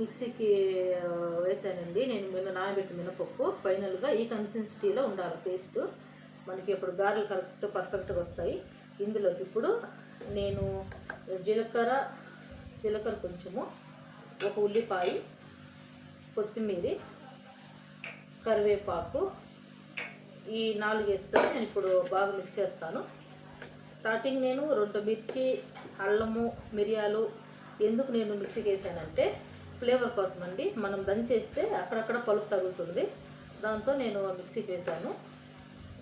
మిక్సీకి వేసానండి. నేను నానబెట్టిన మినపప్పు ఫైనల్గా ఈ కన్సిస్టెన్సీలో ఉండాలి పేస్ట్. మనకి ఇప్పుడు గారెలు కరెక్ట్ పర్ఫెక్ట్గా వస్తాయి. ఇందులోకి ఇప్పుడు నేను జీలకర్ర కొంచెము, ఒక ఉల్లిపాయ, కొత్తిమీర, కరివేపాకు ఈ 4 వేసుకొని నేను ఇప్పుడు బాగా మిక్స్ చేస్తాను. స్టార్టింగ్ నేను 2 మిర్చి, అల్లము, మిరియాలు ఎందుకు నేను మిక్సీకి వేసానంటే ఫ్లేవర్ కోసం అండి. మనం దంచేస్తే అక్కడక్కడ పలుపు తగులుతుంది, దాంతో నేను మిక్సీకి వేసాను.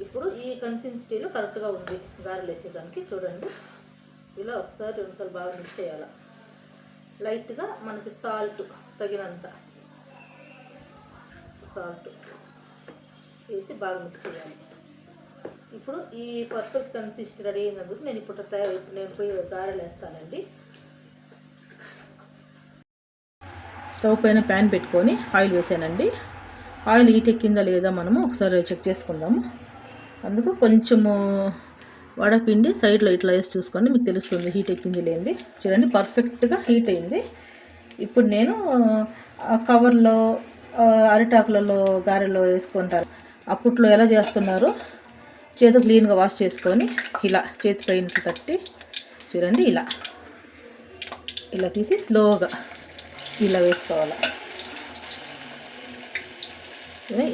ఇప్పుడు ఈ కన్సిస్టెన్సీలో కరెక్ట్గా ఉంది గారెలు వేసేదానికి. చూడండి, ఇలా ఒకసారి 2 సార్లు బాగా మిక్స్ చేయాలి. లైట్గా మనకి సాల్ట్ తగినంత సాల్ట్ వేసి బాగా మిక్స్ చేయాలి. ఇప్పుడు ఈ పర్ఫెక్ట్ కన్సిస్టెన్సీ రెడీ అయినందుకు నేను పోయి గారెలు వేస్తానండి. స్టవ్ పైన ప్యాన్ పెట్టుకొని ఆయిల్ వేసానండి. ఆయిల్ హీట్ ఎక్కిందా లేదా మనము ఒకసారి చెక్ చేసుకుందాము. అందుకు కొంచెము వడపిండి సైడ్లో ఇట్లా వేసి చూసుకోండి, మీకు తెలుస్తుంది హీట్ ఎక్కింది లేనిది. చూడండి, పర్ఫెక్ట్గా హీట్ అయింది. ఇప్పుడు నేను కవర్లో అరిటాకులలో గారెలో వేసుకుంటారు. అప్పట్లో ఎలా చేస్తున్నారు, చేతి క్లీన్గా వాష్ చేసుకొని ఇలా చేతి పైన తట్టి చూడండి, ఇలా తీసి స్లోగా ఇలా వేసుకోవాలి.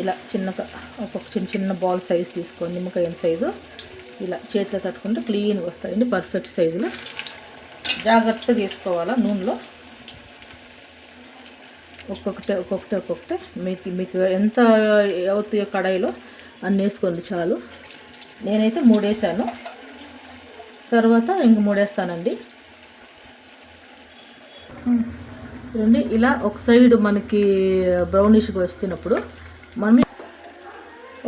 ఇలా చిన్నగా ఒక చిన్న బాల్ సైజు తీసుకొని నిమ్మకాయ సైజు ఇలా చేతిలో తట్టుకుంటే క్లీన్గా వస్తాయండి, పర్ఫెక్ట్ సైజులో. జాగ్రత్తగా తీసుకోవాలా నూనెలో, ఒక్కొక్కటే మీకు ఎంత అవుతాయో కడాయిలో అన్నీ వేసుకోండి చాలు. నేనైతే 3 వేసాను, తర్వాత ఇంక 3 వేస్తానండి. చూడండి, ఇలా ఒక సైడ్ మనకి బ్రౌనిష్గా వస్తున్నప్పుడు మనం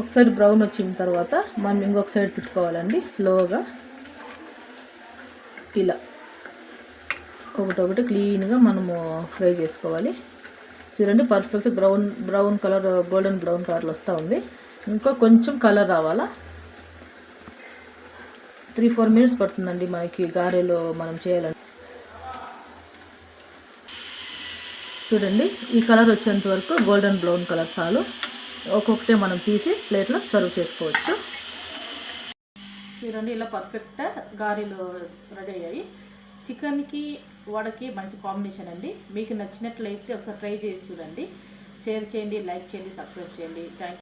ఒకసారి బ్రౌన్ వచ్చిన తర్వాత మనం ఇంకొక సైడ్ తిప్పుకోవాలండి స్లోగా. ఇలా ఒకటొకటి క్లీన్గా మనము ఫ్రై చేసుకోవాలి. చూడండి, perfect brown colour, golden brown కలర్లో వస్తూ ఉంది. ఇంకా కొంచెం కలర్ రావాలా. 3-4 మినిట్స్ పడుతుందండి మనకి గారెలో మనం చేయాలంటే. చూడండి, ఈ కలర్ వచ్చేంత వరకు గోల్డెన్ బ్రౌన్ కలర్ చాలు. ఒక్కొక్కటే మనం తీసి ప్లేట్లో సర్వ్ చేసుకోవచ్చు. చూడండి, ఇలా పర్ఫెక్ట్ గారెలు రెడీ అయ్యాయి. చికెన్కి వడకి మంచి కాంబినేషన్ అండి. మీకు నచ్చినట్లయితే ఒకసారి ట్రై చేసి చూడండి. షేర్ చేయండి, లైక్ చేయండి, సబ్స్క్రైబ్ చేయండి. Thank you.